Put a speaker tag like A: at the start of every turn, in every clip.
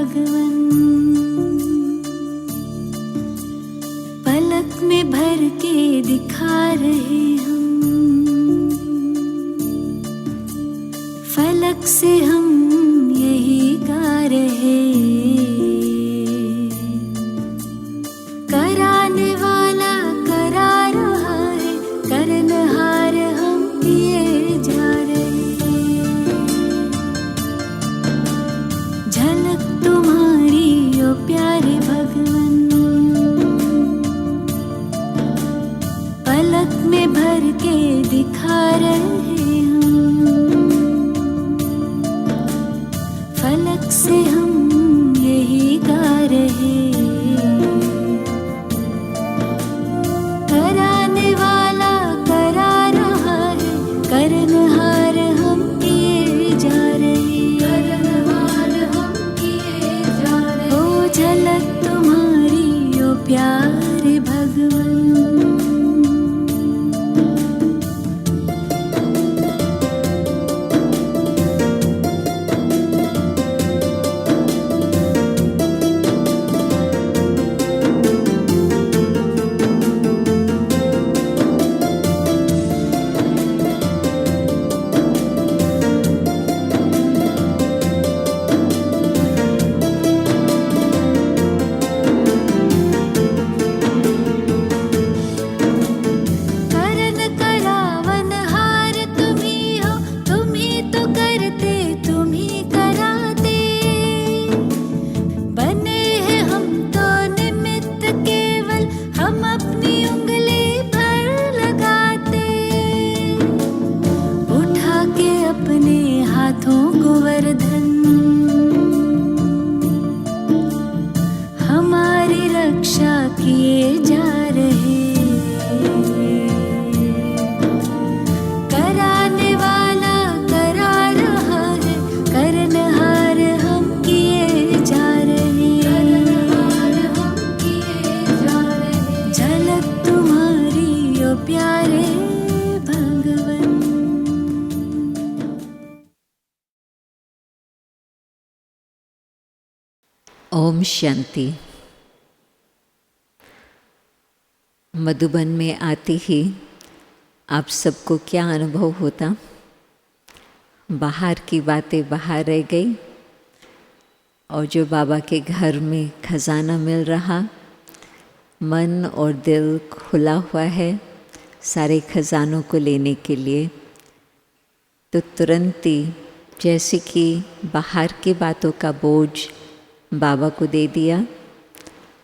A: भगवन, पलक में भर के दिखा रहे हम, फलक से हम यही गा रहे। कराने वाला करा रहा है, करनहार हम किए जा रहे। झलक तुम्हारी ओ प्यारे भगवन, पलक में भर के दिखा रहे हम, फलक से हम यही गा रहे। कराने वाला करा रहा है, करनहार हम किए जा रहे। करनहार हम किए जा रहे। ओ झलक तुम्हारी ओ प्यारे भगवन। हमारी रक्षा किए जा रहे। कराने वाला करा रहा है, करनहार हम किए जा रहे। करनहार हम किए जा रहे। झलक तुम्हारी ओ प्यारे भगवन।
B: ओम शांति। मधुबन में आते ही आप सबको क्या अनुभव होता? बाहर की बातें बाहर रह गई और जो बाबा के घर में खजाना मिल रहा, मन और दिल खुला हुआ है सारे खजानों को लेने के लिए। तो तुरंत ही जैसे कि बाहर की बातों का बोझ बाबा को दे दिया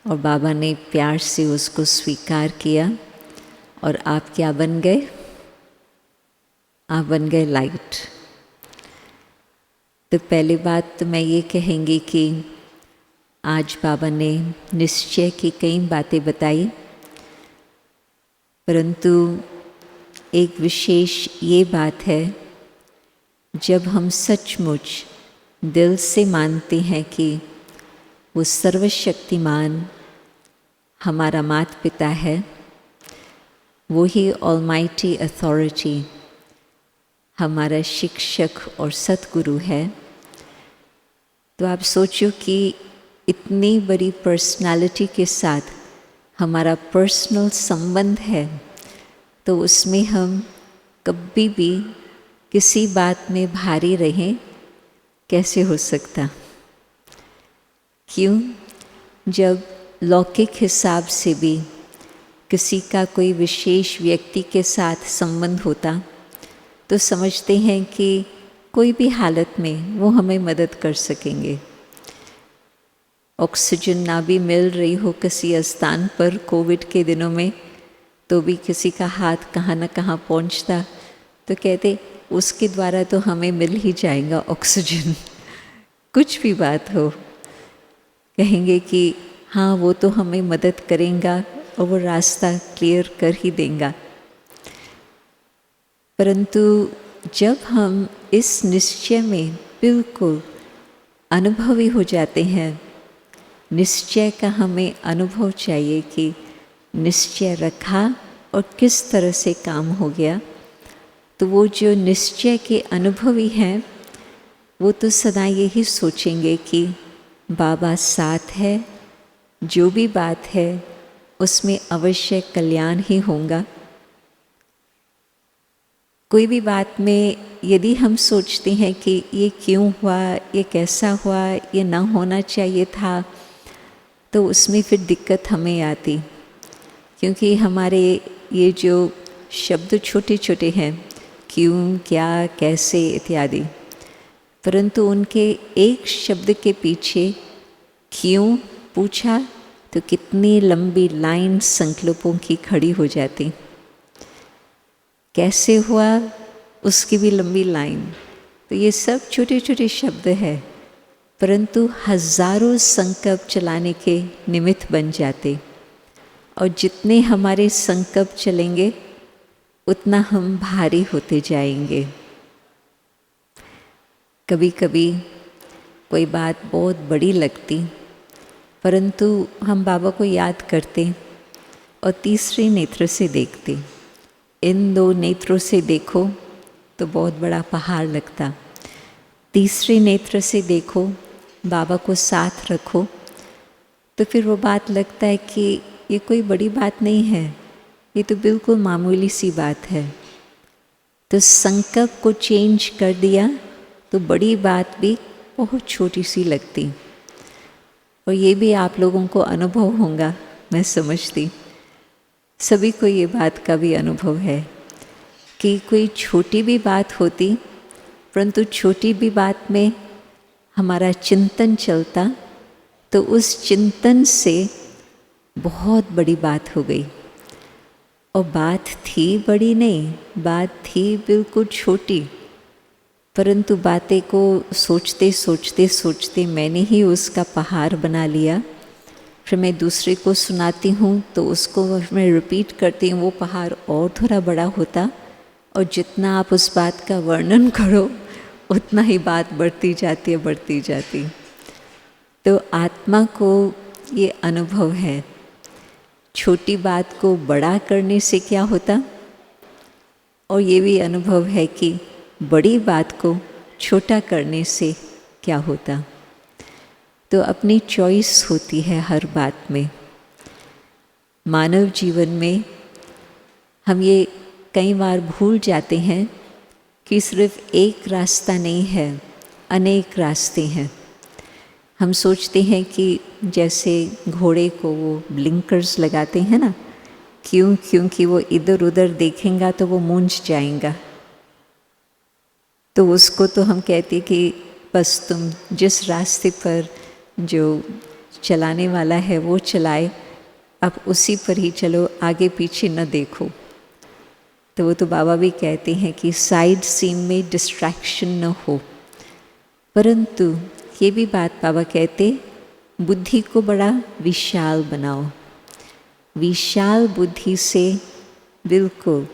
B: और बाबा ने प्यार से उसको स्वीकार किया और आप क्या बन गए? आप बन गए लाइट। तो पहली बात तो मैं ये कहेंगी कि आज बाबा ने निश्चय की कई बातें बताई, परंतु एक विशेष ये बात है, जब हम सचमुच दिल से मानते हैं कि वो सर्वशक्तिमान हमारा माता पिता है, वो ही ऑलमाइटी अथॉरिटी हमारा शिक्षक और सतगुरु है, तो आप सोचो कि इतनी बड़ी पर्सनालिटी के साथ हमारा पर्सनल संबंध है, तो उसमें हम कभी भी किसी बात में भारी रहें कैसे हो सकता? क्यों? जब लौकिक हिसाब से भी किसी का कोई विशेष व्यक्ति के साथ संबंध होता तो समझते हैं कि कोई भी हालत में वो हमें मदद कर सकेंगे। ऑक्सीजन ना भी मिल रही हो किसी स्थान पर कोविड के दिनों में, तो भी किसी का हाथ कहाँ न कहाँ पहुँचता तो कहते उसके द्वारा तो हमें मिल ही जाएगा ऑक्सीजन। कुछ भी बात हो, कहेंगे कि हाँ वो तो हमें मदद करेगा और वो रास्ता क्लियर कर ही देगा। परंतु जब हम इस निश्चय में बिल्कुल अनुभवी हो जाते हैं, निश्चय का हमें अनुभव चाहिए कि निश्चय रखा और किस तरह से काम हो गया, तो वो जो निश्चय के अनुभवी हैं वो तो सदा यही सोचेंगे कि बाबा साथ है, जो भी बात है उसमें अवश्य कल्याण ही होगा। कोई भी बात में यदि हम सोचते हैं कि ये क्यों हुआ, ये कैसा हुआ, ये ना होना चाहिए था, तो उसमें फिर दिक्कत हमें आती, क्योंकि हमारे ये जो शब्द छोटे छोटे हैं, क्यों, क्या, कैसे इत्यादि, परंतु उनके एक शब्द के पीछे क्यों पूछा तो कितनी लंबी लाइन संकल्पों की खड़ी हो जाती, कैसे हुआ उसकी भी लंबी लाइन। तो ये सब छोटे छोटे शब्द हैं, परंतु हजारों संकल्प चलाने के निमित्त बन जाते। और जितने हमारे संकल्प चलेंगे उतना हम भारी होते जाएंगे। कभी कभी कोई बात बहुत बड़ी लगती, परंतु हम बाबा को याद करते और तीसरे नेत्र से देखते। इन दो नेत्रों से देखो तो बहुत बड़ा पहाड़ लगता, तीसरे नेत्र से देखो, बाबा को साथ रखो, तो फिर वो बात लगता है कि ये कोई बड़ी बात नहीं है, ये तो बिल्कुल मामूली सी बात है। तो संकल्प को चेंज कर दिया तो बड़ी बात भी बहुत छोटी सी लगती। और ये भी आप लोगों को अनुभव होगा, मैं समझती सभी को ये बात का भी अनुभव है कि कोई छोटी भी बात होती, परंतु छोटी भी बात में हमारा चिंतन चलता तो उस चिंतन से बहुत बड़ी बात हो गई। और बात थी बड़ी नहीं, बात थी बिल्कुल छोटी, परंतु बातें को सोचते सोचते सोचते मैंने ही उसका पहाड़ बना लिया। फिर मैं दूसरे को सुनाती हूँ तो उसको मैं रिपीट करती हूँ, वो पहाड़ और थोड़ा बड़ा होता। और जितना आप उस बात का वर्णन करो उतना ही बात बढ़ती जाती है, बढ़ती जाती। तो आत्मा को ये अनुभव है, छोटी बात को बड़ा करने से क्या होता, और ये भी अनुभव है कि बड़ी बात को छोटा करने से क्या होता। तो अपनी चॉइस होती है हर बात में। मानव जीवन में हम ये कई बार भूल जाते हैं कि सिर्फ एक रास्ता नहीं है, अनेक रास्ते हैं। हम सोचते हैं कि जैसे घोड़े को वो ब्लिंकर्स लगाते हैं ना, क्योंकि वो इधर उधर देखेगा तो वो मूंझ जाएगा। तो उसको तो हम कहते कि बस तुम जिस रास्ते पर जो चलाने वाला है वो चलाए, अब उसी पर ही चलो, आगे पीछे न देखो। तो वो तो बाबा भी कहते हैं कि साइड सीन में डिस्ट्रैक्शन न हो। परंतु ये भी बात बाबा कहते, बुद्धि को बड़ा विशाल बनाओ। विशाल बुद्धि से बिल्कुल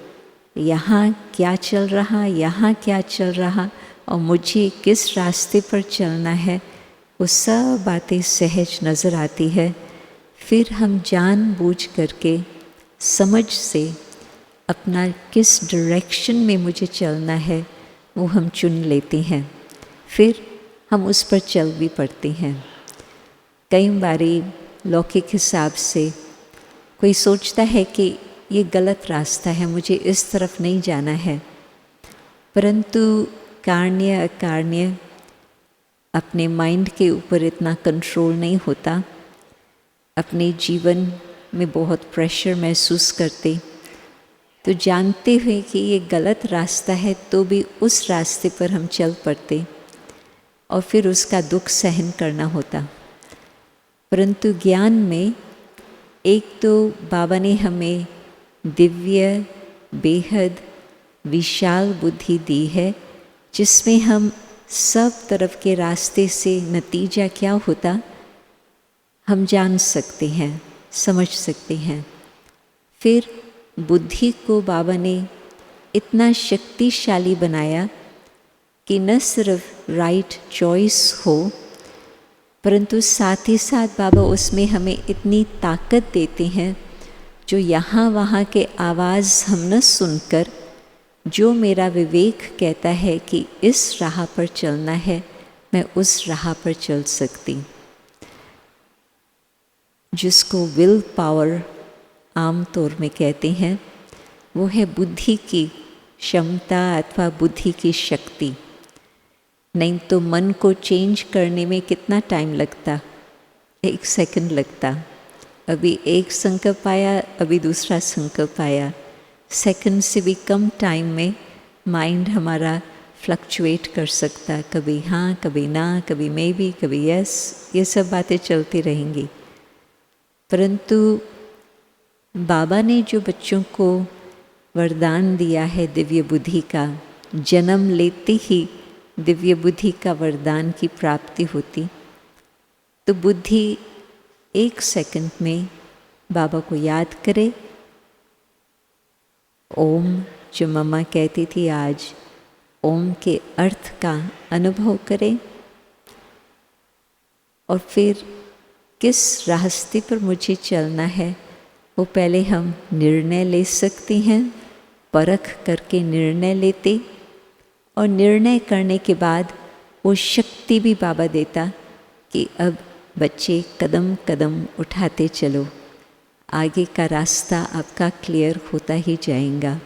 B: यहाँ क्या चल रहा, यहाँ क्या चल रहा और मुझे किस रास्ते पर चलना है, वो सब बातें सहज नज़र आती है। फिर हम जानबूझ करके समझ से अपना किस डायरेक्शन में मुझे चलना है वो हम चुन लेते हैं, फिर हम उस पर चल भी पड़ते हैं। कई बारी लौकिक हिसाब से कोई सोचता है कि ये गलत रास्ता है, मुझे इस तरफ नहीं जाना है, परंतु कार्य अकार्य अपने माइंड के ऊपर इतना कंट्रोल नहीं होता। अपने जीवन में बहुत प्रेशर महसूस करते, तो जानते हुए कि ये गलत रास्ता है तो भी उस रास्ते पर हम चल पड़ते और फिर उसका दुख सहन करना होता। परंतु ज्ञान में एक तो बाबा ने हमें दिव्य बेहद विशाल बुद्धि दी है, जिसमें हम सब तरफ के रास्ते से नतीजा क्या होता हम जान सकते हैं, समझ सकते हैं। फिर बुद्धि को बाबा ने इतना शक्तिशाली बनाया कि न सिर्फ राइट चॉइस हो, परंतु साथ ही साथ बाबा उसमें हमें इतनी ताकत देते हैं जो यहाँ वहाँ के आवाज़ हम न सुनकर, जो मेरा विवेक कहता है कि इस राह पर चलना है, मैं उस राह पर चल सकती। जिसको विल पावर आम तौर में कहते हैं, वो है बुद्धि की क्षमता अथवा बुद्धि की शक्ति। नहीं तो मन को चेंज करने में कितना टाइम लगता? 1 सेकंड लगता। अभी एक संकल्प आया, अभी दूसरा संकल्प आया, सेकंड से भी कम टाइम में माइंड हमारा फ्लक्चुएट कर सकता, कभी हाँ कभी ना, कभी मे बी, कभी यस, ये सब बातें चलती रहेंगी। परंतु बाबा ने जो बच्चों को वरदान दिया है दिव्य बुद्धि का, जन्म लेते ही दिव्य बुद्धि का वरदान की प्राप्ति होती, तो बुद्धि 1 सेकंड में बाबा को याद करे, ओम जो मम्मा कहती थी आज, ओम के अर्थ का अनुभव करें और फिर किस रास्ते पर मुझे चलना है वो पहले हम निर्णय ले सकते हैं, परख करके निर्णय लेते, और निर्णय करने के बाद वो शक्ति भी बाबा देता कि अब बच्चे कदम कदम उठाते चलो, आगे का रास्ता आपका क्लियर होता ही जाएगा।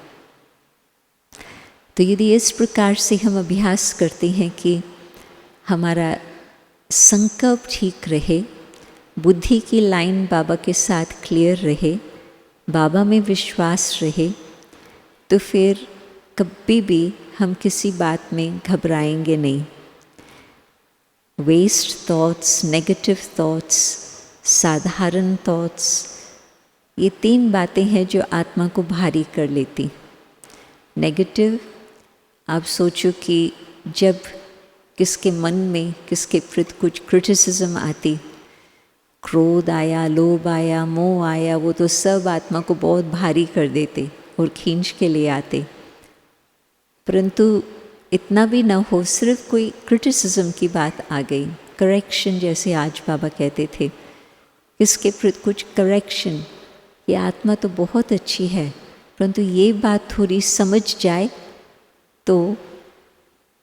B: तो यदि इस प्रकार से हम अभ्यास करते हैं कि हमारा संकल्प ठीक रहे, बुद्धि की लाइन बाबा के साथ क्लियर रहे, बाबा में विश्वास रहे, तो फिर कभी भी हम किसी बात में घबराएंगे नहीं। वेस्ट थॉट्स, नेगेटिव थॉट्स, साधारण थॉट्स, ये 3 बातें हैं जो आत्मा को भारी कर लेती। नेगेटिव, आप सोचो कि जब किसके मन में किसके प्रति कुछ क्रिटिसिज्म आती, क्रोध आया, लोभ आया, मोह आया, वो तो सब आत्मा को बहुत भारी कर देते और खींच के ले आते। परंतु इतना भी ना हो, सिर्फ कोई क्रिटिसिज्म की बात आ गई, करेक्शन, जैसे आज बाबा कहते थे, किसके प्रति कुछ करेक्शन, ये आत्मा तो बहुत अच्छी है, परंतु ये बात थोड़ी समझ जाए तो,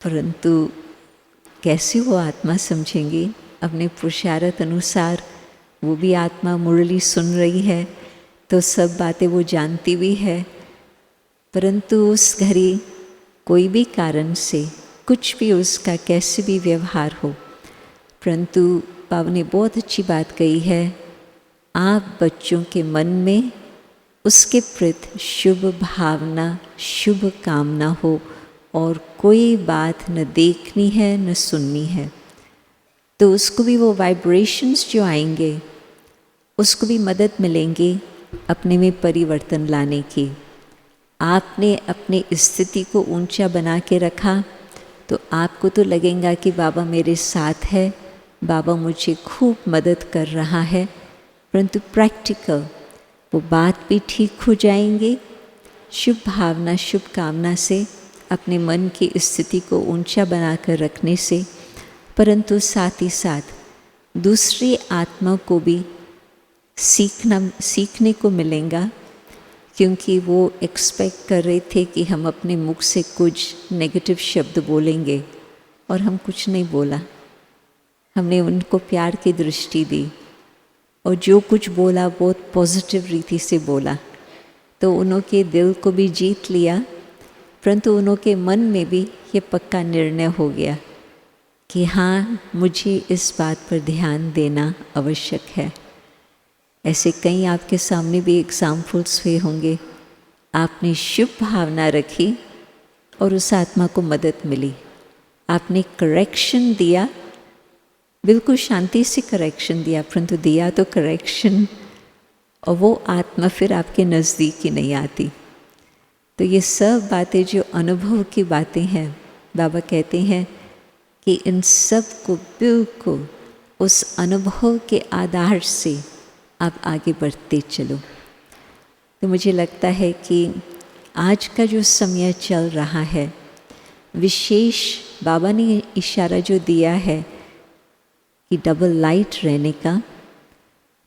B: परंतु कैसे वो आत्मा समझेंगी? अपने पुरुषार्थ अनुसार वो भी आत्मा मुरली सुन रही है तो सब बातें वो जानती भी है, परंतु उस घड़ी कोई भी कारण से कुछ भी उसका कैसे भी व्यवहार हो, परंतु बाबा ने बहुत अच्छी बात कही है, आप बच्चों के मन में उसके प्रति शुभ भावना, शुभ कामना हो और कोई बात न देखनी है न सुननी है, तो उसको भी वो वाइब्रेशंस जो आएंगे उसको भी मदद मिलेंगी अपने में परिवर्तन लाने की। आपने अपनी स्थिति को ऊंचा बना के रखा तो आपको तो लगेगा कि बाबा मेरे साथ है, बाबा मुझे खूब मदद कर रहा है, परंतु प्रैक्टिकल वो बात भी ठीक हो जाएंगे। शुभ भावना, शुभ कामना से अपने मन की स्थिति को ऊंचा बनाकर रखने से, परंतु साथ ही साथ दूसरी आत्मा को भी सीखने को मिलेगा, क्योंकि वो एक्सपेक्ट कर रहे थे कि हम अपने मुख से कुछ नेगेटिव शब्द बोलेंगे और हम कुछ नहीं बोला। हमने उनको प्यार की दृष्टि दी और जो कुछ बोला बहुत पॉजिटिव रीति से बोला, तो उनके दिल को भी जीत लिया, परंतु उनके मन में भी ये पक्का निर्णय हो गया कि हाँ, मुझे इस बात पर ध्यान देना आवश्यक है। ऐसे कई आपके सामने भी एग्जाम्पल्स हुए होंगे, आपने शुभ भावना रखी और उस आत्मा को मदद मिली, आपने करेक्शन दिया, बिल्कुल शांति से करेक्शन दिया, परंतु दिया तो करेक्शन, और वो आत्मा फिर आपके नज़दीक ही नहीं आती। तो ये सब बातें जो अनुभव की बातें हैं, बाबा कहते हैं कि इन सब को बिल्कुल उस अनुभव के आधार से आप आगे बढ़ते चलो। तो मुझे लगता है कि आज का जो समय चल रहा है, विशेष बाबा ने इशारा जो दिया है कि डबल लाइट रहने का,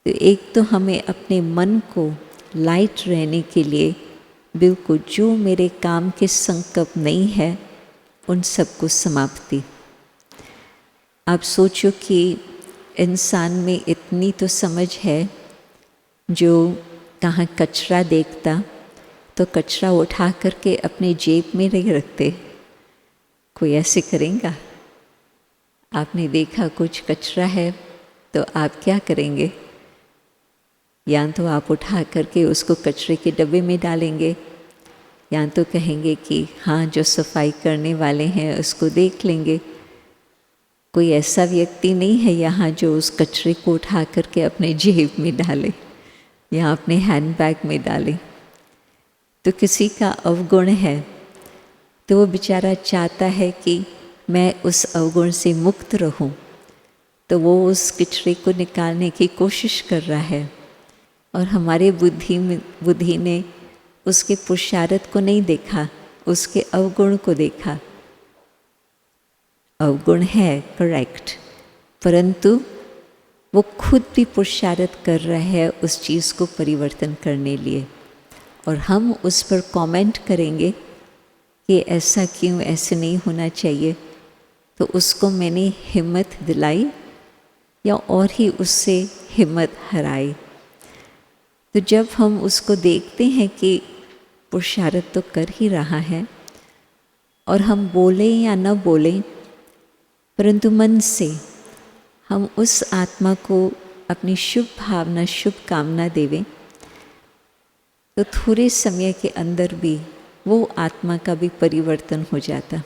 B: तो एक तो हमें अपने मन को लाइट रहने के लिए बिल्कुल जो मेरे काम के संकल्प नहीं है उन सबको समाप्ति। आप सोचो कि इंसान में इतनी तो समझ है जो कहाँ कचरा देखता तो कचरा उठा करके अपने जेब में नहीं रखते। कोई ऐसे करेगा? आपने देखा कुछ कचरा है तो आप क्या करेंगे? या तो आप उठा करके उसको कचरे के डब्बे में डालेंगे, या तो कहेंगे कि हाँ जो सफाई करने वाले हैं उसको देख लेंगे। कोई ऐसा व्यक्ति नहीं है यहाँ जो उस कचरे को उठा करके अपने जेब में डाले या अपने हैंडबैग में डाले। तो किसी का अवगुण है तो वो बेचारा चाहता है कि मैं उस अवगुण से मुक्त रहूं, तो वो उस कचरे को निकालने की कोशिश कर रहा है। और हमारे बुद्धि ने उसके पुरुषार्थ को नहीं देखा, उसके अवगुण को देखा। अवगुण है करेक्ट, परंतु वो खुद भी पुरुषार्थ कर रहा है उस चीज़ को परिवर्तन करने लिए, और हम उस पर कमेंट करेंगे कि ऐसा क्यों, ऐसे नहीं होना चाहिए। तो उसको मैंने हिम्मत दिलाई या और ही उससे हिम्मत हराई। तो जब हम उसको देखते हैं कि पुरुषार्थ तो कर ही रहा है, और हम बोलें या न बोलें, परंतु मन से हम उस आत्मा को अपनी शुभ भावना, शुभ कामना देवें, तो थोड़े समय के अंदर भी वो आत्मा का भी परिवर्तन हो जाता।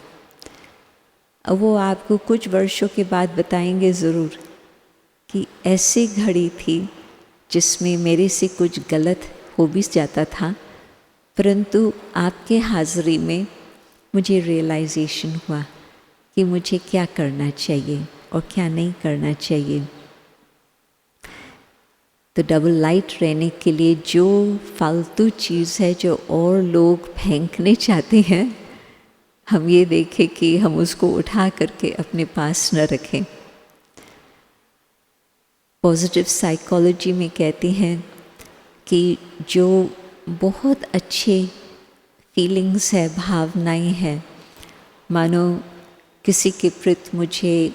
B: अब वो आपको कुछ वर्षों के बाद बताएंगे ज़रूर कि ऐसी घड़ी थी जिसमें मेरे से कुछ गलत हो भी जाता था, परंतु आपके हाज़िरी में मुझे रियलाइजेशन हुआ कि मुझे क्या करना चाहिए और क्या नहीं करना चाहिए। तो डबल लाइट रहने के लिए जो फालतू चीज़ है जो और लोग फेंकने चाहते हैं, हम ये देखें कि हम उसको उठा करके अपने पास न रखें। पॉजिटिव साइकोलॉजी में कहते हैं कि जो बहुत अच्छे फीलिंग्स है, भावनाएं हैं, मानो किसी के प्रति मुझे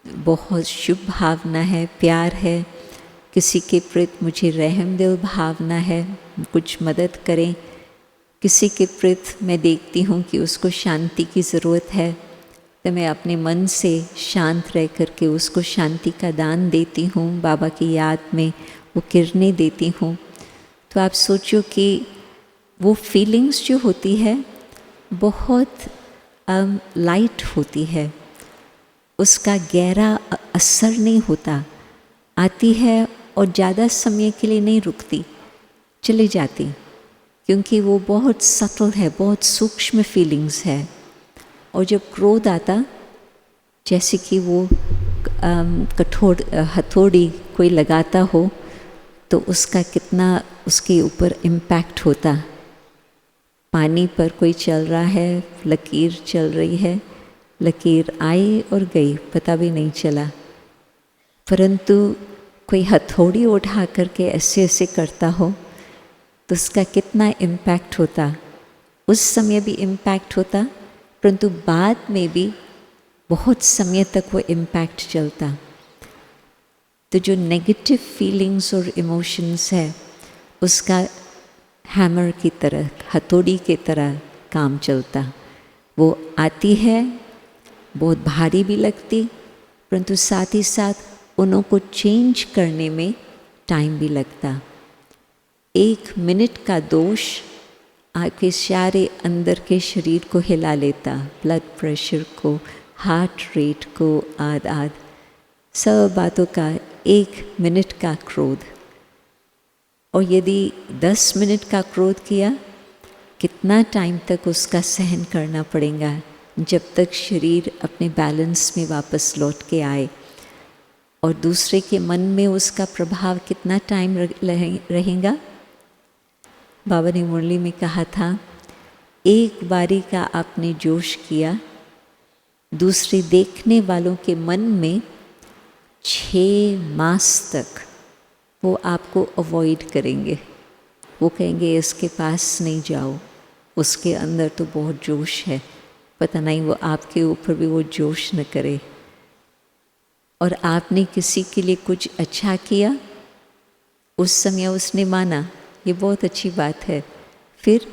B: बहुत शुभ भावना है, प्यार है, किसी के प्रति मुझे रहम दिल भावना है, कुछ मदद करें, किसी के प्रति मैं देखती हूँ कि उसको शांति की ज़रूरत है, तो मैं अपने मन से शांत रह करके उसको शांति का दान देती हूँ, बाबा की याद में वो किरणें देती हूँ। तो आप सोचो कि वो फीलिंग्स जो होती है बहुत लाइट होती है, उसका गहरा असर नहीं होता, आती है और ज़्यादा समय के लिए नहीं रुकती, चली जाती, क्योंकि वो बहुत सटल है, बहुत सूक्ष्म फीलिंग्स है। और जब क्रोध आता, जैसे कि वो कठोर हथौड़ी कोई लगाता हो तो उसका कितना उसके ऊपर इम्पैक्ट होता। पानी पर कोई चल रहा है, लकीर चल रही है, लकीर आई और गई, पता भी नहीं चला, परंतु कोई हथौड़ी उठा करके ऐसे ऐसे करता हो तो उसका कितना इम्पैक्ट होता। उस समय भी इम्पैक्ट होता, परंतु बाद में भी बहुत समय तक वो इम्पैक्ट चलता। तो जो नेगेटिव फीलिंग्स और इमोशंस है, उसका हैमर की तरह, हथौड़ी की तरह काम चलता। वो आती है, बहुत भारी भी लगती, परंतु साथ ही साथ उनको चेंज करने में टाइम भी लगता। 1 मिनट का दोष आपके सारे अंदर के शरीर को हिला लेता, ब्लड प्रेशर को, हार्ट रेट को, आद सब बातों का 1 मिनट का क्रोध। और यदि 10 मिनट का क्रोध किया, कितना टाइम तक उसका सहन करना पड़ेगा, जब तक शरीर अपने बैलेंस में वापस लौट के आए। और दूसरे के मन में उसका प्रभाव कितना टाइम रहेगा। बाबा ने मुरली में कहा था, एक बारी का आपने जोश किया, दूसरे देखने वालों के मन में 6 मास तक वो आपको अवॉइड करेंगे। वो कहेंगे इसके पास नहीं जाओ, उसके अंदर तो बहुत जोश है, पता नहीं वो आपके ऊपर भी वो जोश न करे। और आपने किसी के लिए कुछ अच्छा किया उस समय उसने माना, ये बहुत अच्छी बात है। फिर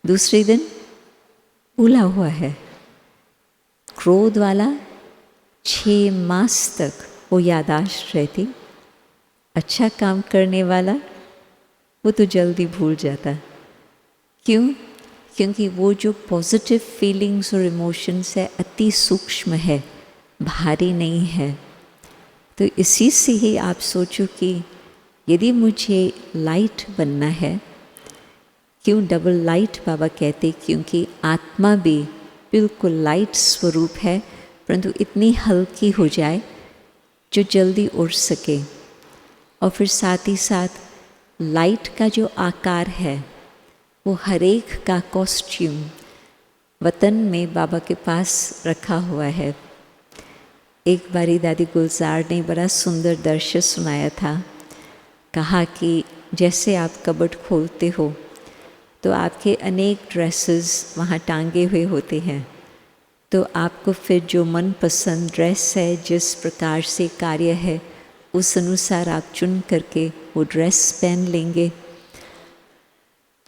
B: दूसरे दिन भूला हुआ है। क्रोध वाला 6 मास तक वो याददाश्त रहती, अच्छा काम करने वाला वो तो जल्दी भूल जाता। क्यों? क्योंकि वो जो पॉजिटिव फीलिंग्स और इमोशंस है अति सूक्ष्म है, भारी नहीं है। तो इसी से ही आप सोचो कि यदि मुझे लाइट बनना है, क्यों डबल लाइट बाबा कहते? क्योंकि आत्मा भी बिल्कुल लाइट स्वरूप है, परंतु इतनी हल्की हो जाए जो जल्दी उड़ सके। और फिर साथ ही साथ लाइट का जो आकार है वो हर एक का कॉस्ट्यूम वतन में बाबा के पास रखा हुआ है। एक बारी दादी गुलजार ने बड़ा सुंदर दृश्य सुनाया था। कहा कि जैसे आप कबर्ड खोलते हो तो आपके अनेक ड्रेसेस वहाँ टांगे हुए होते हैं, तो आपको फिर जो मनपसंद ड्रेस है, जिस प्रकार से कार्य है, उस अनुसार आप चुन करके वो ड्रेस पहन लेंगे।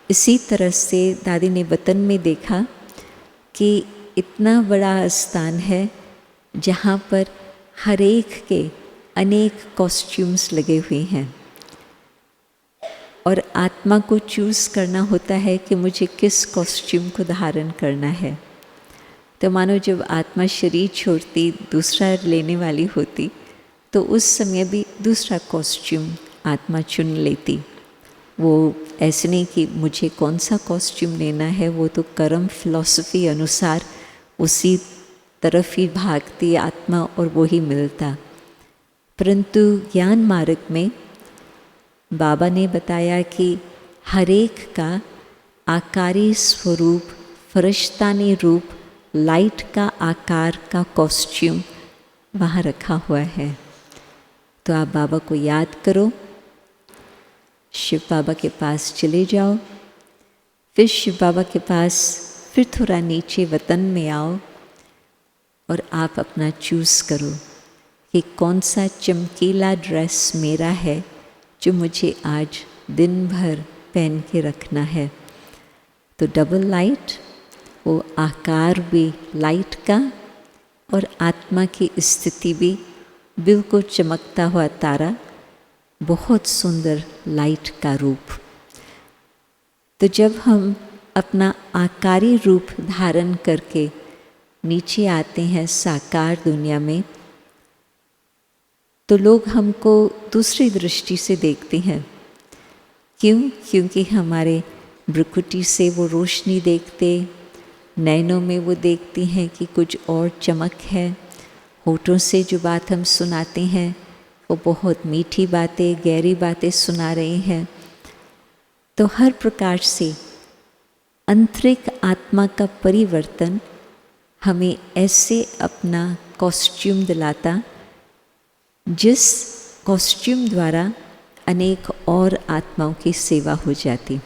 B: इसी तरह से दादी ने वतन में देखा कि इतना बड़ा स्थान है जहाँ पर हर एक के अनेक कॉस्ट्यूम्स लगे हुए हैं, और आत्मा को चूज़ करना होता है कि मुझे किस कॉस्ट्यूम को धारण करना है। तो मानो जब आत्मा शरीर छोड़ती, दूसरा लेने वाली होती, तो उस समय भी दूसरा कॉस्ट्यूम आत्मा चुन लेती। वो ऐसे नहीं कि मुझे कौन सा कॉस्ट्यूम लेना है, वो तो कर्म फिलॉसफी अनुसार उसी तरफ ही भागती आत्मा और वो ही मिलता। परंतु ज्ञान मार्ग में बाबा ने बताया कि हर एक का आकारी स्वरूप, फरिश्तानी रूप, लाइट का आकार का कॉस्ट्यूम वहाँ रखा हुआ है। तो आप बाबा को याद करो, शिव बाबा के पास चले जाओ, फिर शिव बाबा के पास फिर थोड़ा नीचे वतन में आओ और आप अपना चूज़ करो कि कौन सा चमकीला ड्रेस मेरा है जो मुझे आज दिन भर पहन के रखना है। तो डबल लाइट, वो आकार भी लाइट का और आत्मा की स्थिति भी बिल्कुल चमकता हुआ तारा, बहुत सुंदर लाइट का रूप। तो जब हम अपना आकारी रूप धारण करके नीचे आते हैं साकार दुनिया में, तो लोग हमको दूसरी दृष्टि से देखते हैं। क्यों? क्योंकि हमारे भ्रुकुटी से वो रोशनी देखते, नैनों में वो देखती हैं कि कुछ और चमक है, होठों से जो बात हम सुनाते हैं वो बहुत मीठी बातें, गहरी बातें सुना रहे हैं। तो हर प्रकार से आंतरिक आत्मा का परिवर्तन हमें ऐसे अपना कॉस्ट्यूम दिलाता, जिस कॉस्ट्यूम द्वारा अनेक और आत्माओं की सेवा हो जाती।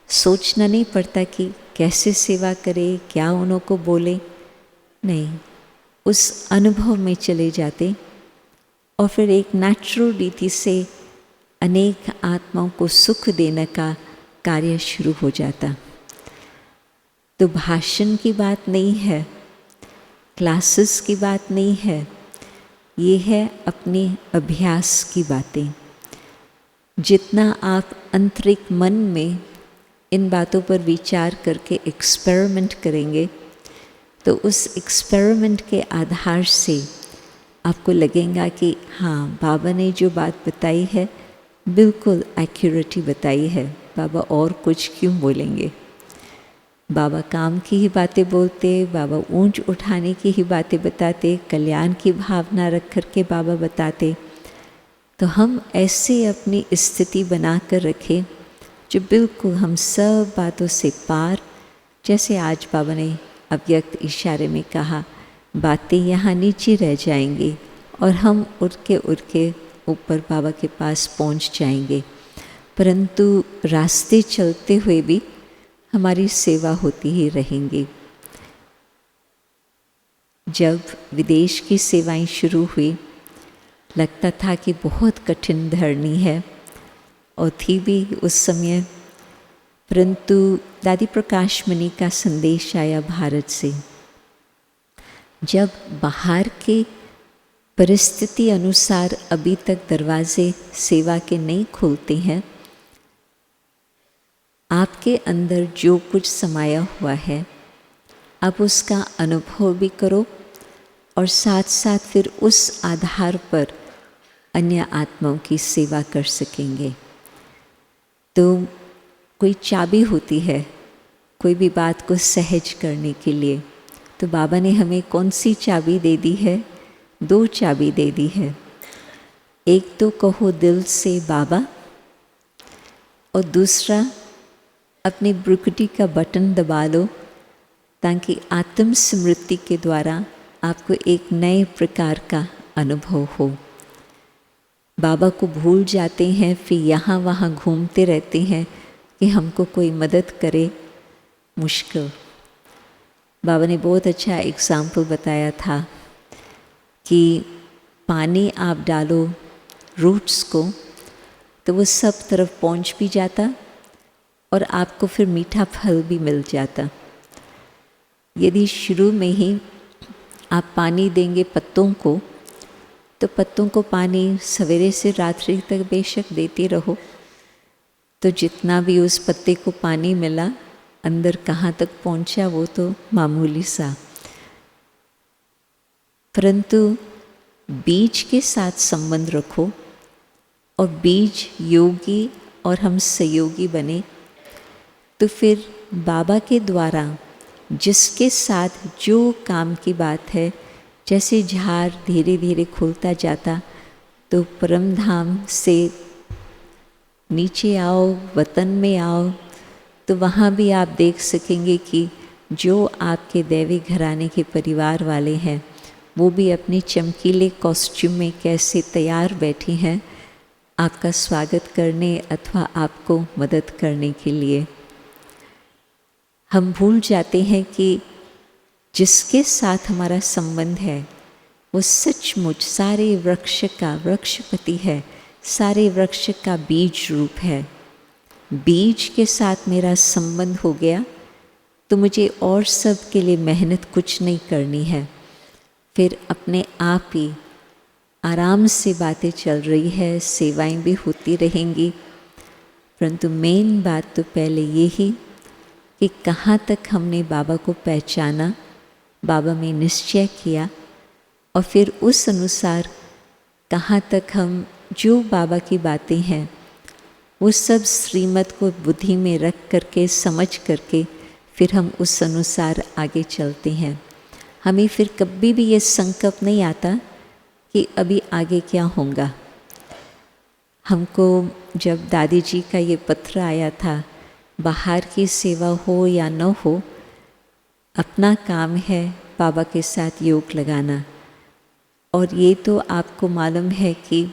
B: सोचना नहीं पड़ता कि कैसे सेवा करें, क्या उनको बोले, नहीं, उस अनुभव में चले जाते और फिर एक नेचुरल रीति से अनेक आत्माओं को सुख देने का कार्य शुरू हो जाता। तो भाषण की बात नहीं है, क्लासेस की बात नहीं है, ये है अपने अभ्यास की बातें। जितना आप आंतरिक मन में इन बातों पर विचार करके एक्सपेरिमेंट करेंगे, तो उस एक्सपेरिमेंट के आधार से आपको लगेगा कि हाँ, बाबा ने जो बात बताई है बिल्कुल एक्यूरेट ही बताई है, बाबा और कुछ क्यों बोलेंगे। बाबा काम की ही बातें बोलते, बाबा ऊंच उठाने की ही बातें बताते, कल्याण की भावना रख कर के बाबा बताते। तो हम ऐसे अपनी स्थिति बना कर रखें जो बिल्कुल हम सब बातों से पार, जैसे आज बाबा ने अव्यक्त इशारे में कहा, बातें यहाँ नीचे रह जाएंगी और हम उड़ के ऊपर बाबा के पास पहुँच जाएंगे। परंतु रास्ते चलते हुए भी हमारी सेवा होती ही रहेंगी। जब विदेश की सेवाएं शुरू हुई, लगता था कि बहुत कठिन धरनी है और थी भी उस समय, परंतु दादी प्रकाश मणि का संदेश आया भारत से। जब बाहर के परिस्थिति अनुसार अभी तक दरवाजे सेवा के नहीं खुलते हैं, आपके अंदर जो कुछ समाया हुआ है आप उसका अनुभव भी करो और साथ साथ फिर उस आधार पर अन्य आत्माओं की सेवा कर सकेंगे। तो कोई चाबी होती है कोई भी बात को सहज करने के लिए, तो बाबा ने हमें कौन सी चाबी दे दी है? 2 चाबी दे दी है। एक तो कहो दिल से बाबा, और दूसरा अपनी ब्रुकुटी का बटन दबा लो ताकि आत्म स्मृति के द्वारा आपको एक नए प्रकार का अनुभव हो। बाबा को भूल जाते हैं, फिर यहाँ वहाँ घूमते रहते हैं कि हमको कोई मदद करे, मुश्किल। बाबा ने बहुत अच्छा एग्जाम्पल बताया था कि पानी आप डालो रूट्स को तो वो सब तरफ पहुँच भी जाता और आपको फिर मीठा फल भी मिल जाता। यदि शुरू में ही आप पानी देंगे पत्तों को, तो पत्तों को पानी सवेरे से रात्रि तक बेशक देते रहो, तो जितना भी उस पत्ते को पानी मिला अंदर कहाँ तक पहुँचा वो तो मामूली सा। परंतु बीज के साथ संबंध रखो और बीज योगी और हम सहयोगी बने, तो फिर बाबा के द्वारा जिसके साथ जो काम की बात है, जैसे झाड़ धीरे धीरे खुलता जाता, तो परम धाम से नीचे आओ, वतन में आओ, तो वहाँ भी आप देख सकेंगे कि जो आपके दैवी घराने के परिवार वाले हैं वो भी अपने चमकीले कॉस्ट्यूम में कैसे तैयार बैठे हैं आपका स्वागत करने अथवा आपको मदद करने के लिए। हम भूल जाते हैं कि जिसके साथ हमारा संबंध है वो सचमुच सारे वृक्ष का वृक्षपति है, सारे वृक्ष का बीज रूप है। बीज के साथ मेरा संबंध हो गया तो मुझे और सब के लिए मेहनत कुछ नहीं करनी है, फिर अपने आप ही आराम से बातें चल रही है, सेवाएं भी होती रहेंगी। परंतु मेन बात तो पहले ये ही कि कहाँ तक हमने बाबा को पहचाना, बाबा में निश्चय किया, और फिर उस अनुसार कहाँ तक हम जो बाबा की बातें हैं वो सब श्रीमत को बुद्धि में रख करके समझ करके फिर हम उस अनुसार आगे चलते हैं। हमें फिर कभी भी ये संकल्प नहीं आता कि अभी आगे क्या होगा। हमको जब दादी जी का ये पत्र आया था, बाहर की सेवा हो या न हो, अपना काम है बाबा के साथ योग लगाना। और ये तो आपको मालूम है कि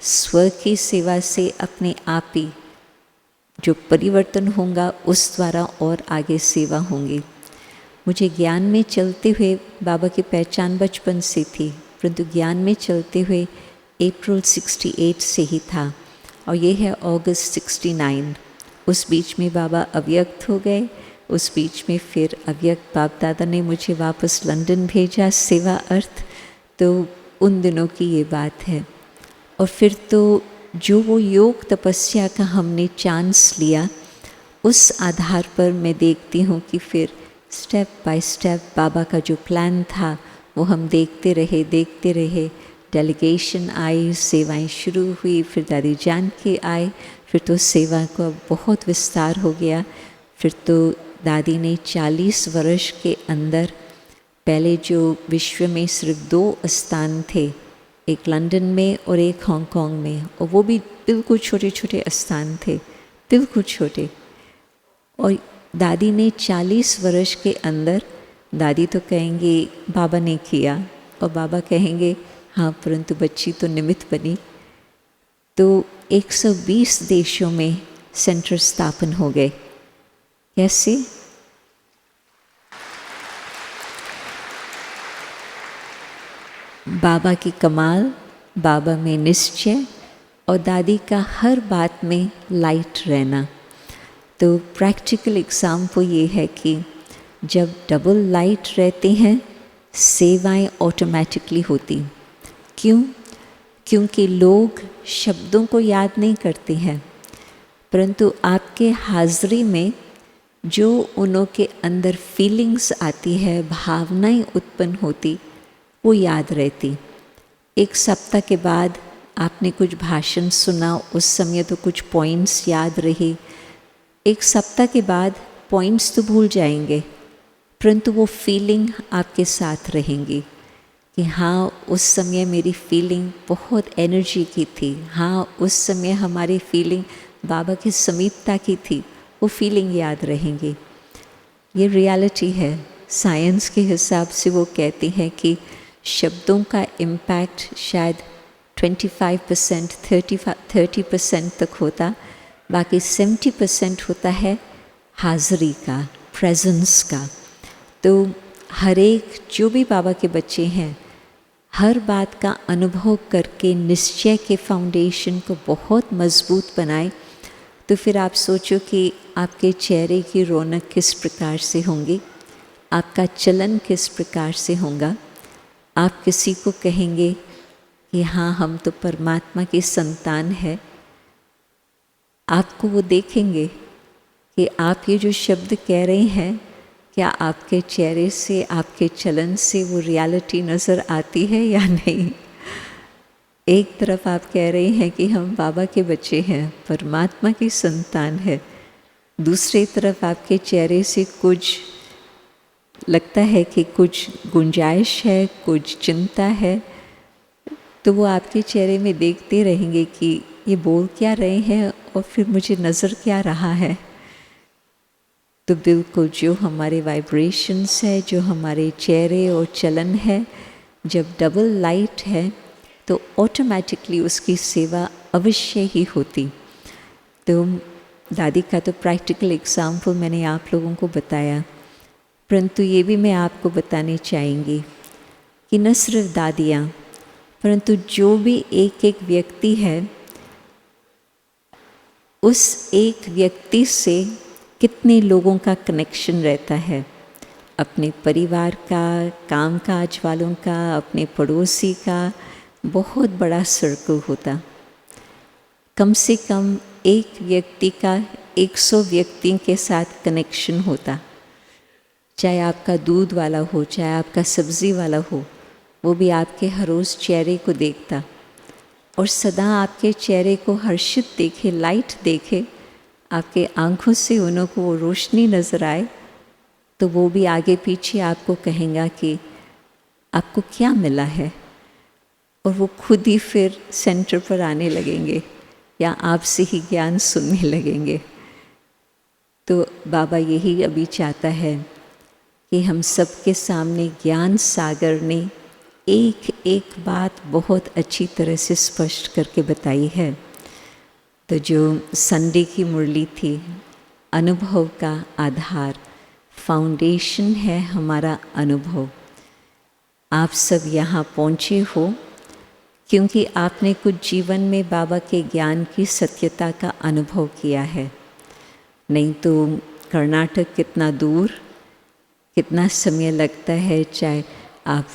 B: स्व की सेवा से अपने आप ही जो परिवर्तन होगा उस द्वारा और आगे सेवा होंगी। मुझे ज्ञान में चलते हुए बाबा की पहचान बचपन से थी, परंतु ज्ञान में चलते हुए अप्रैल 68 से ही था और ये है अगस्त 69। उस बीच में बाबा अव्यक्त हो गए, उस बीच में फिर अव्यक्त बाप दादा ने मुझे वापस लंदन भेजा सेवा अर्थ, तो उन दिनों की ये बात है। और फिर तो जो वो योग तपस्या का हमने चांस लिया, उस आधार पर मैं देखती हूँ कि फिर स्टेप बाय स्टेप बाबा का जो प्लान था वो हम देखते रहे। डेलीगेशन आई, सेवाएं शुरू हुई, फिर दादी जान के आए, फिर तो सेवा का बहुत विस्तार हो गया। फिर तो दादी ने 40 वर्ष के अंदर पहले जो विश्व में सिर्फ 2 स्थान थे, एक लंदन में और एक हांगकांग में, और वो भी बिल्कुल छोटे छोटे स्थान थे, बिल्कुल छोटे। और दादी ने 40 वर्ष के अंदर, दादी तो कहेंगे बाबा ने किया और बाबा कहेंगे हाँ परंतु बच्ची तो निमित्त बनी, तो 120 देशों में सेंटर स्थापन हो गए। कैसे? बाबा की कमाल, बाबा में निश्चय और दादी का हर बात में लाइट रहना। तो प्रैक्टिकल एग्जाम्पल ये है कि जब डबल लाइट रहती हैं सेवाएं ऑटोमेटिकली होती। क्यों? क्योंकि लोग शब्दों को याद नहीं करते हैं, परंतु आपके हाज़िरी में जो उनके अंदर फीलिंग्स आती है, भावनाएं उत्पन्न होती, वो याद रहती। एक सप्ताह के बाद आपने कुछ भाषण सुना, उस समय तो कुछ पॉइंट्स याद रहे। एक सप्ताह के बाद पॉइंट्स तो भूल जाएंगे, परंतु वो फीलिंग आपके साथ रहेंगी कि हाँ, उस समय मेरी फीलिंग बहुत एनर्जी की थी। हाँ, उस समय हमारी फीलिंग बाबा की समीपता की थी। वो फीलिंग याद रहेंगी। ये रियलिटी है। साइंस के हिसाब से वो कहती हैं कि शब्दों का इम्पैक्ट शायद 25% 30% तक होता, बाकी 70% होता है हाज़िरी का, प्रेजेंस का। तो हर एक जो भी बाबा के बच्चे हैं, हर बात का अनुभव करके निश्चय के फाउंडेशन को बहुत मजबूत बनाए। तो फिर आप सोचो कि आपके चेहरे की रौनक किस प्रकार से होंगी, आपका चलन किस प्रकार से होगा। आप किसी को कहेंगे कि हाँ, हम तो परमात्मा की संतान है, आपको वो देखेंगे कि आप ये जो शब्द कह रहे हैं, क्या आपके चेहरे से, आपके चलन से वो रियलिटी नज़र आती है या नहीं। एक तरफ आप कह रहे हैं कि हम बाबा के बच्चे हैं, परमात्मा की संतान है, दूसरी तरफ आपके चेहरे से कुछ लगता है कि कुछ गुंजाइश है, कुछ चिंता है, तो वो आपके चेहरे में देखते रहेंगे कि ये बोल क्या रहे हैं और फिर मुझे नज़र क्या रहा है। तो बिल्कुल जो हमारे वाइब्रेशंस है, जो हमारे चेहरे और चलन है, जब डबल लाइट है तो ऑटोमेटिकली उसकी सेवा अवश्य ही होती। तो दादी का तो प्रैक्टिकल एग्जाम्पल मैंने आप लोगों को बताया, परंतु ये भी मैं आपको बताने चाहूँगी कि न सिर्फ दादियाँ, परंतु जो भी एक एक व्यक्ति है, उस एक व्यक्ति से कितने लोगों का कनेक्शन रहता है। अपने परिवार का, कामकाज वालों का, अपने पड़ोसी का बहुत बड़ा सर्कल होता। कम से कम एक व्यक्ति का 100 व्यक्ति के साथ कनेक्शन होता। चाहे आपका दूध वाला हो, चाहे आपका सब्ज़ी वाला हो, वो भी आपके हर रोज़ चेहरे को देखता और सदा आपके चेहरे को हर्षित देखे, लाइट देखे, आपके आँखों से उन्हों को वो रोशनी नज़र आए, तो वो भी आगे पीछे आपको कहेगा कि आपको क्या मिला है, और वो खुद ही फिर सेंटर पर आने लगेंगे या आपसे ही ज्ञान सुनने लगेंगे। तो बाबा यही अभी चाहता है कि हम सबके सामने ज्ञान सागर ने एक एक बात बहुत अच्छी तरह से स्पष्ट करके बताई है। तो जो संडे की मुरली थी, अनुभव का आधार, फाउंडेशन है हमारा अनुभव। आप सब यहाँ पहुँचे हो क्योंकि आपने कुछ जीवन में बाबा के ज्ञान की सत्यता का अनुभव किया है। नहीं तो कर्नाटक कितना दूर, कितना समय लगता है, चाहे आप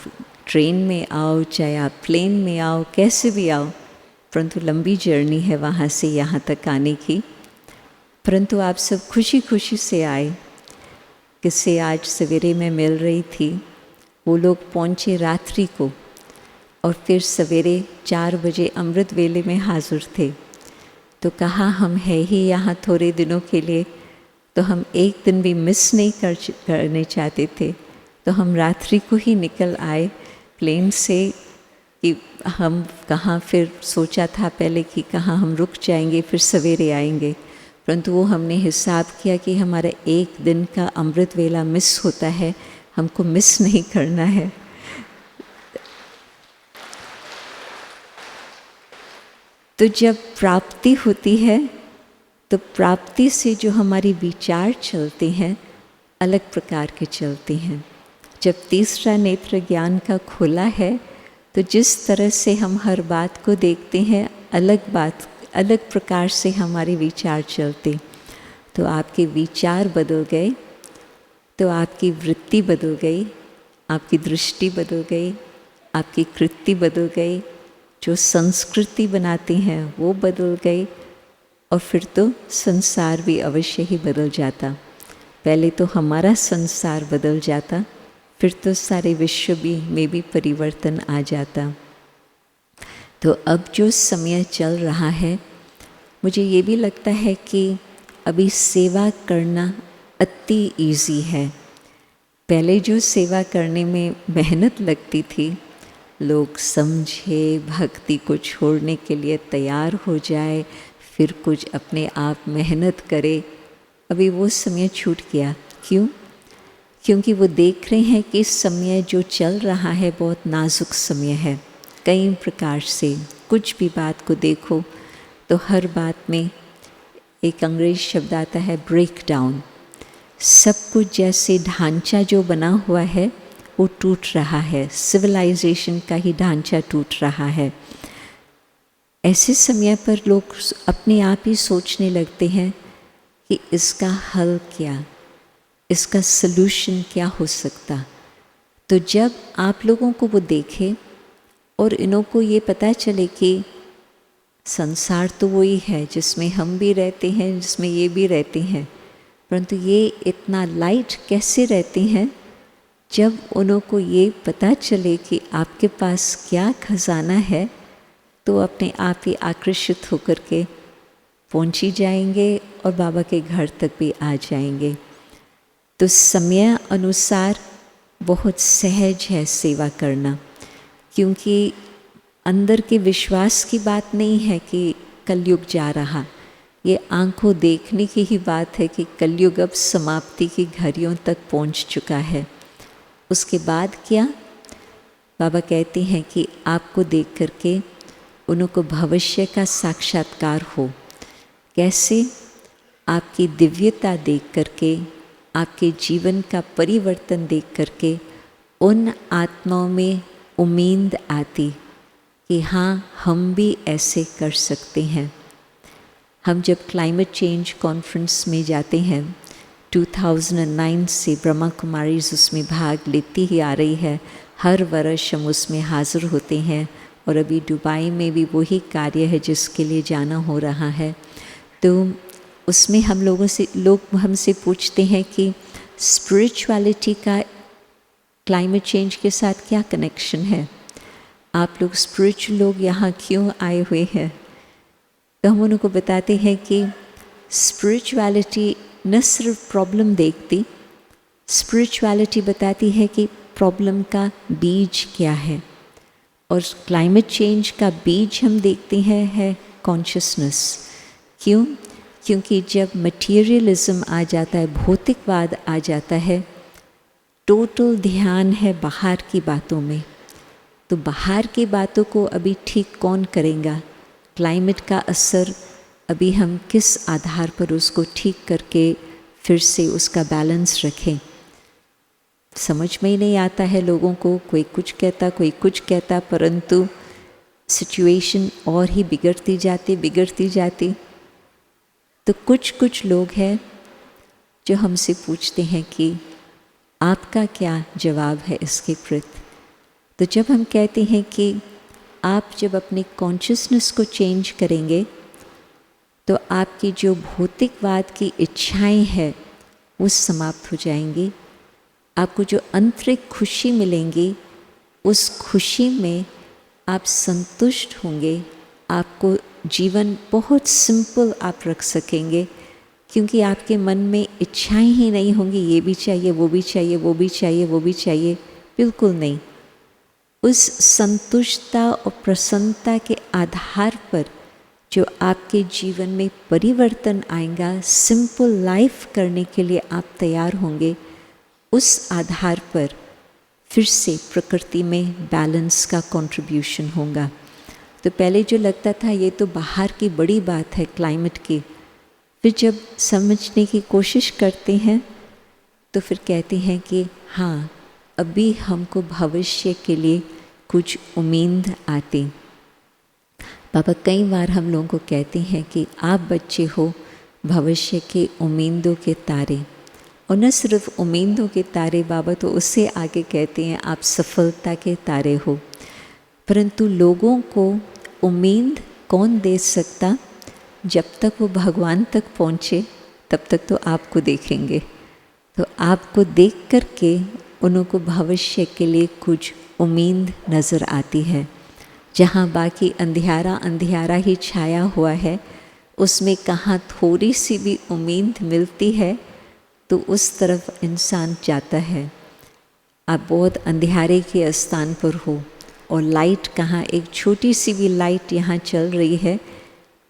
B: ट्रेन में आओ, चाहे आप प्लेन में आओ, कैसे भी आओ, परंतु लंबी जर्नी है वहाँ से यहाँ तक आने की। परंतु आप सब खुशी खुशी से आए। किससे आज सवेरे में मिल रही थी, वो लोग पहुँचे रात्रि को और फिर सवेरे 4 बजे अमृत वेले में हाज़िर थे। तो कहा हम है ही यहाँ थोड़े दिनों के लिए, तो हम एक दिन भी मिस नहीं करने चाहते थे। तो हम रात्रि को ही निकल आए प्लेन से कि हम कहाँ, फिर सोचा था पहले कि कहाँ हम रुक जाएंगे, फिर सवेरे आएंगे, परंतु वो हमने हिसाब किया कि हमारा एक दिन का अमृत वेला मिस होता है, हमको मिस नहीं करना है। तो जब प्राप्ति होती है तो प्राप्ति से जो हमारे विचार चलते हैं अलग प्रकार के चलते हैं। जब तीसरा नेत्र ज्ञान का खुला है तो जिस तरह से हम हर बात को देखते हैं अलग प्रकार से हमारे विचार चलते, तो आपके विचार बदल गए तो आपकी वृत्ति बदल गई, आपकी दृष्टि बदल गई, आपकी कृति बदल गई, जो संस्कृति बनाते हैं वो बदल गई, और फिर तो संसार भी अवश्य ही बदल जाता। पहले तो हमारा संसार बदल जाता, फिर तो सारे विश्व में भी परिवर्तन आ जाता। तो अब जो समय चल रहा है, मुझे ये भी लगता है कि अभी सेवा करना अति ईजी है। पहले जो सेवा करने में मेहनत लगती थी, लोग समझे, भक्ति को छोड़ने के लिए तैयार हो जाए, फिर कुछ अपने आप मेहनत करे, अभी वो समय छूट गया। क्यों? क्योंकि वो देख रहे हैं कि समय जो चल रहा है बहुत नाजुक समय है। कई प्रकार से कुछ भी बात को देखो तो हर बात में एक अंग्रेजी शब्द आता है ब्रेक डाउन। सब कुछ जैसे ढांचा जो बना हुआ है वो टूट रहा है, सिविलाइजेशन का ही ढांचा टूट रहा है। ऐसे समय पर लोग अपने आप ही सोचने लगते हैं कि इसका हल क्या, इसका सलूशन क्या हो सकता। तो जब आप लोगों को वो देखें और इन्हों को ये पता चले कि संसार तो वही है जिसमें हम भी रहते हैं, जिसमें ये भी रहते हैं, परंतु ये इतना लाइट कैसे रहते हैं, जब उन्हों को ये पता चले कि आपके पास क्या खजाना है, तो अपने आप ही आकर्षित होकर के पहुंच ही जाएंगे और बाबा के घर तक भी आ जाएंगे। तो समय अनुसार बहुत सहज है सेवा करना, क्योंकि अंदर के विश्वास की बात नहीं है कि कलयुग जा रहा, ये आंखों देखने की ही बात है कि कलयुग अब समाप्ति की घड़ियों तक पहुंच चुका है। उसके बाद क्या? बाबा कहते हैं कि आपको देख करके उनको भविष्य का साक्षात्कार हो। कैसे? आपकी दिव्यता देख करके, आपके जीवन का परिवर्तन देख करके उन आत्माओं में उम्मीद आती कि हाँ, हम भी ऐसे कर सकते हैं। हम जब क्लाइमेट चेंज कॉन्फ्रेंस में जाते हैं, 2009 से ब्रह्मा कुमारीज उसमें भाग लेती ही आ रही है, हर वर्ष हम उसमें हाज़िर होते हैं, और अभी दुबई में भी वही कार्य है जिसके लिए जाना हो रहा है। तो उसमें लोग हमसे पूछते हैं कि स्पिरिचुअलिटी का क्लाइमेट चेंज के साथ क्या कनेक्शन है, आप लोग स्पिरिचुअल लोग यहाँ क्यों आए हुए हैं? तो हम उनको बताते हैं कि स्पिरिचुअलिटी न सिर्फ प्रॉब्लम देखती, स्पिरिचुअलिटी बताती है कि प्रॉब्लम का बीज क्या है, और क्लाइमेट चेंज का बीज हम देखते हैं है कॉन्शियसनेस। क्यों? क्योंकि जब मटीरियलिज्म आ जाता है, भौतिकवाद आ जाता है, टोटल ध्यान है बाहर की बातों में, तो बाहर की बातों को अभी ठीक कौन करेगा? क्लाइमेट का असर अभी हम किस आधार पर उसको ठीक करके फिर से उसका बैलेंस रखें, समझ में ही नहीं आता है लोगों को। कोई कुछ कहता, कोई कुछ कहता, परंतु सिचुएशन और ही बिगड़ती जाती। तो कुछ लोग हैं जो हमसे पूछते हैं कि आपका क्या जवाब है इसके प्रति। तो जब हम कहते हैं कि आप जब अपने कॉन्शियसनेस को चेंज करेंगे, तो आपकी जो भौतिकवाद की इच्छाएं हैं वो समाप्त हो जाएंगी। आपको जो आंतरिक खुशी मिलेंगी, उस खुशी में आप संतुष्ट होंगे। आपको जीवन बहुत सिंपल आप रख सकेंगे, क्योंकि आपके मन में इच्छाएं ही नहीं होंगी, ये भी चाहिए, वो भी चाहिए, वो भी चाहिए, वो भी चाहिए, बिल्कुल नहीं। उस संतुष्टता और प्रसन्नता के आधार पर जो आपके जीवन में परिवर्तन आएगा, सिंपल लाइफ करने के लिए आप तैयार होंगे, उस आधार पर फिर से प्रकृति में बैलेंस का कंट्रीब्यूशन होगा। तो पहले जो लगता था ये तो बाहर की बड़ी बात है क्लाइमेट की, फिर जब समझने की कोशिश करते हैं तो फिर कहते हैं कि हाँ, अभी हमको भविष्य के लिए कुछ उम्मीद आती। बाबा कई बार हम लोगों को कहते हैं कि आप बच्चे हो भविष्य के उम्मीदों के तारे, और न सिर्फ उम्मीदों के तारे, बाबा तो उससे आगे कहते हैं आप सफलता के तारे हो। परंतु लोगों को उम्मीद कौन दे सकता? जब तक वो भगवान तक पहुँचे तब तक तो आपको देखेंगे, तो आपको देख कर के उनको भविष्य के लिए कुछ उम्मीद नज़र आती है। जहाँ बाकी अंधियारा अंधियारा ही छाया हुआ है, उसमें कहाँ थोड़ी सी भी उम्मीद मिलती है तो उस तरफ इंसान जाता है। आप बहुत अंधियारे के स्थान पर हो और लाइट कहाँ, एक छोटी सी भी लाइट यहाँ चल रही है,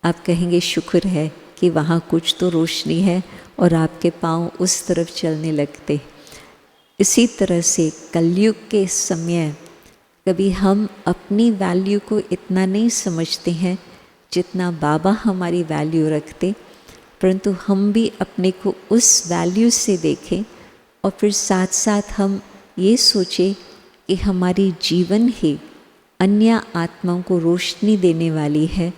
B: आप कहेंगे शुक्र है कि वहाँ कुछ तो रोशनी है, और आपके पाँव उस तरफ चलने लगते। इसी तरह से कलयुग के समय कभी हम अपनी वैल्यू को इतना नहीं समझते हैं जितना बाबा हमारी वैल्यू रखते, परंतु हम भी अपने को उस वैल्यू से देखें और फिर साथ साथ हम ये सोचें कि हमारी जीवन ही अन्य आत्माओं को रोशनी देने वाली है।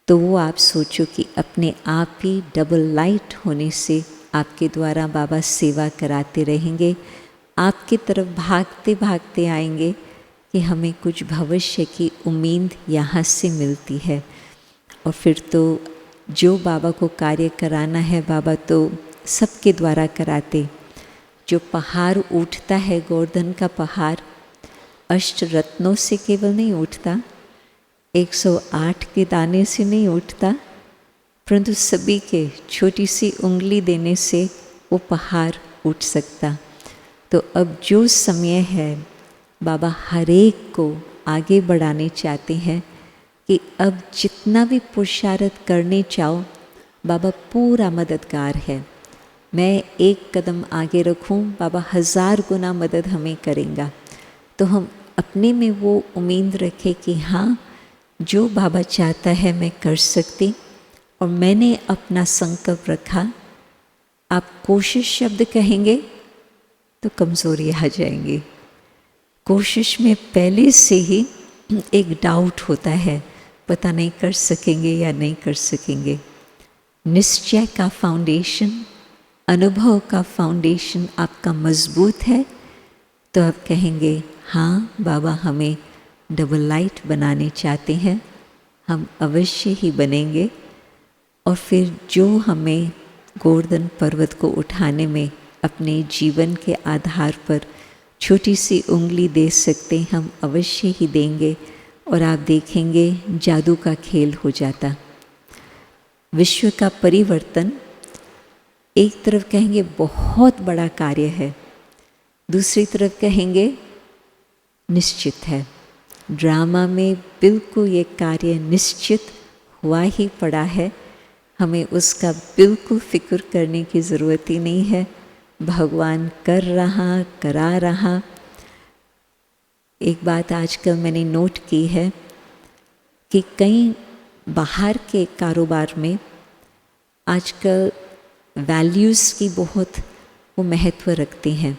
B: तो वो आप सोचो कि अपने आप ही डबल लाइट होने से आपके द्वारा बाबा सेवा कराते रहेंगे, आपकी तरफ भागते भागते आएंगे कि हमें कुछ भविष्य की उम्मीद यहाँ से मिलती है। और फिर तो जो बाबा को कार्य कराना है बाबा तो सबके द्वारा कराते। जो पहाड़ उठता है, गोवर्धन का पहाड़, अष्ट रत्नों से केवल नहीं उठता, 108 के दाने से नहीं उठता, परंतु सभी के छोटी सी उंगली देने से वो पहाड़ उठ सकता। तो अब जो समय है बाबा हर एक को आगे बढ़ाने चाहते हैं कि अब जितना भी पुरुषार्थ करने चाहो बाबा पूरा मददगार है। मैं एक कदम आगे रखूं, बाबा 1000 गुना मदद हमें करेगा। तो हम अपने में वो उम्मीद रखें कि हाँ, जो बाबा चाहता है मैं कर सकती, और मैंने अपना संकल्प रखा। आप कोशिश शब्द कहेंगे तो कमज़ोरी आ जाएंगी। कोशिश में पहले से ही एक डाउट होता है, पता नहीं कर सकेंगे या नहीं कर सकेंगे। निश्चय का फाउंडेशन, अनुभव का फाउंडेशन आपका मजबूत है तो आप कहेंगे हाँ बाबा हमें डबल लाइट बनाने चाहते हैं, हम अवश्य ही बनेंगे। और फिर जो हमें गोवर्धन पर्वत को उठाने में अपने जीवन के आधार पर छोटी सी उंगली दे सकते, हम अवश्य ही देंगे। और आप देखेंगे जादू का खेल हो जाता। विश्व का परिवर्तन एक तरफ कहेंगे बहुत बड़ा कार्य है, दूसरी तरफ कहेंगे निश्चित है। ड्रामा में बिल्कुल ये कार्य निश्चित हुआ ही पड़ा है, हमें उसका बिल्कुल फिक्र करने की ज़रूरत ही नहीं है। भगवान कर रहा, करा रहा। एक बात आजकल मैंने नोट की है कि कई बाहर के कारोबार में आजकल वैल्यूज़ की बहुत वो महत्व रखते हैं,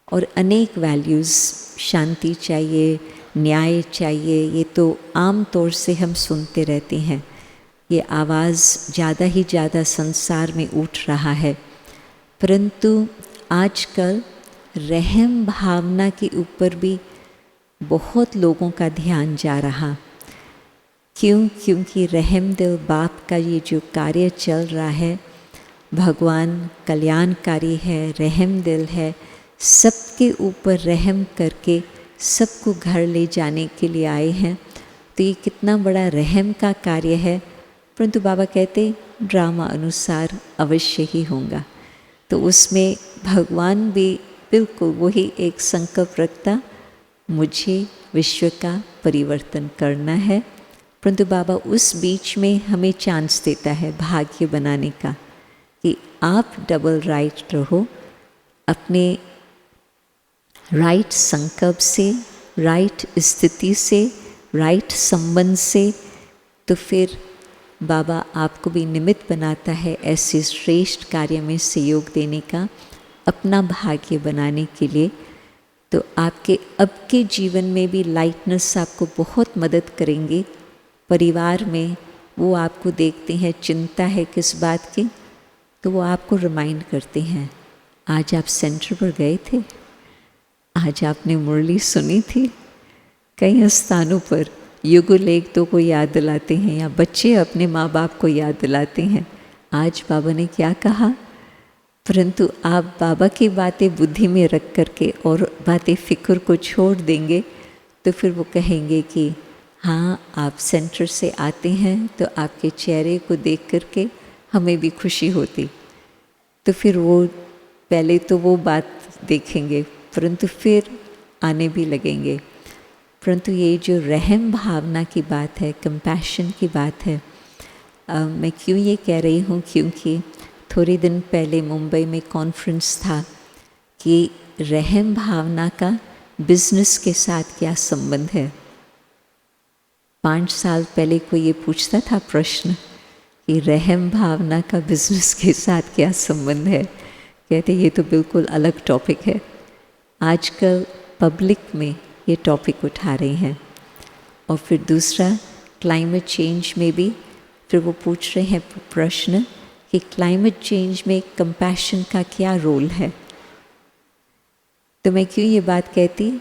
B: और अनेक वैल्यूज़, शांति चाहिए, न्याय चाहिए, ये तो आम तौर से हम सुनते रहते हैं। ये आवाज़ ज़्यादा ही ज़्यादा संसार में उठ रहा है, परंतु आजकल रहम भावना के ऊपर भी बहुत लोगों का ध्यान जा रहा। क्योंकि रहम दिल बाप का ये जो कार्य चल रहा है, भगवान कल्याणकारी है, रहम दिल है, सबके ऊपर रहम करके सबको घर ले जाने के लिए आए हैं। तो ये कितना बड़ा रहम का कार्य है, परंतु बाबा कहते ड्रामा अनुसार अवश्य ही होगा। तो उसमें भगवान भी बिल्कुल वही एक संकल्प रखता, मुझे विश्व का परिवर्तन करना है, परंतु बाबा उस बीच में हमें चांस देता है भाग्य बनाने का कि आप डबल राइट रहो, अपने राइट संकल्प से, राइट स्थिति से, राइट संबंध से, तो फिर बाबा आपको भी निमित्त बनाता है ऐसे श्रेष्ठ कार्य में सहयोग देने का, अपना भाग्य बनाने के लिए। तो आपके अब के जीवन में भी लाइटनेस आपको बहुत मदद करेंगे, परिवार में वो आपको देखते हैं, चिंता है किस बात की, तो वो आपको रिमाइंड करते हैं, आज आप सेंटर पर गए थे, आज आपने मुरली सुनी थी। कई स्थानों पर युगल एक दो को याद दिलाते हैं या बच्चे अपने माँ बाप को याद दिलाते हैं, आज बाबा ने क्या कहा। परंतु आप बाबा की बातें बुद्धि में रख करके और बातें फ़िक्र को छोड़ देंगे तो फिर वो कहेंगे कि हाँ, आप सेंटर से आते हैं तो आपके चेहरे को देख करके हमें भी खुशी होती। तो फिर वो पहले तो वो बात देखेंगे परंतु फिर आने भी लगेंगे। परंतु ये जो रहम भावना की बात है, कंपैशन की बात है, मैं क्यों ये कह रही हूँ, क्योंकि थोड़े दिन पहले मुंबई में कॉन्फ्रेंस था कि रहम भावना का बिजनेस के साथ क्या संबंध है। 5 साल पहले कोई ये पूछता था प्रश्न कि रहम भावना का बिजनेस के साथ क्या संबंध है, कहते ये तो बिल्कुल अलग टॉपिक है। आजकल पब्लिक में ये टॉपिक उठा रहे हैं। और फिर दूसरा, क्लाइमेट चेंज में भी फिर वो पूछ रहे हैं प्रश्न कि क्लाइमेट चेंज में कंपैशन का क्या रोल है। तो मैं क्यों ये बात कहती,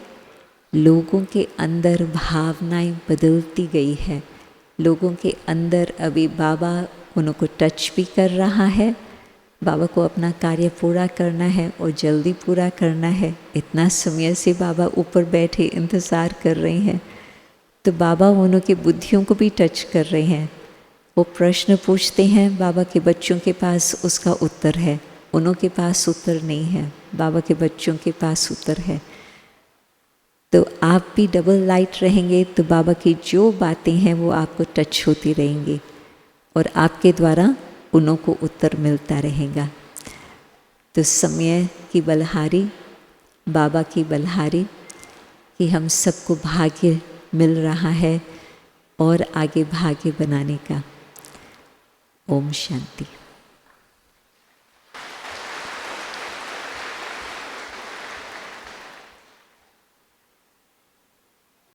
B: लोगों के अंदर भावनाएं बदलती गई है। लोगों के अंदर अभी बाबा उनको टच भी कर रहा है, बाबा को अपना कार्य पूरा करना है और जल्दी पूरा करना है। इतना समय से बाबा ऊपर बैठे इंतज़ार कर रहे हैं, तो बाबा उन्हों के बुद्धियों को भी टच कर रहे हैं। वो प्रश्न पूछते हैं, बाबा के बच्चों के पास उसका उत्तर है, उन्हों के पास उत्तर नहीं है, बाबा के बच्चों के पास उत्तर है। तो आप भी डबल लाइट रहेंगे तो बाबा की जो बातें हैं वो आपको टच होती रहेंगी और आपके द्वारा उन्हों को उत्तर मिलता रहेगा। तो समय की बलहारी, बाबा की बलहारी कि हम सबको भाग्य मिल रहा है और आगे भाग्य बनाने का। ओम शांति।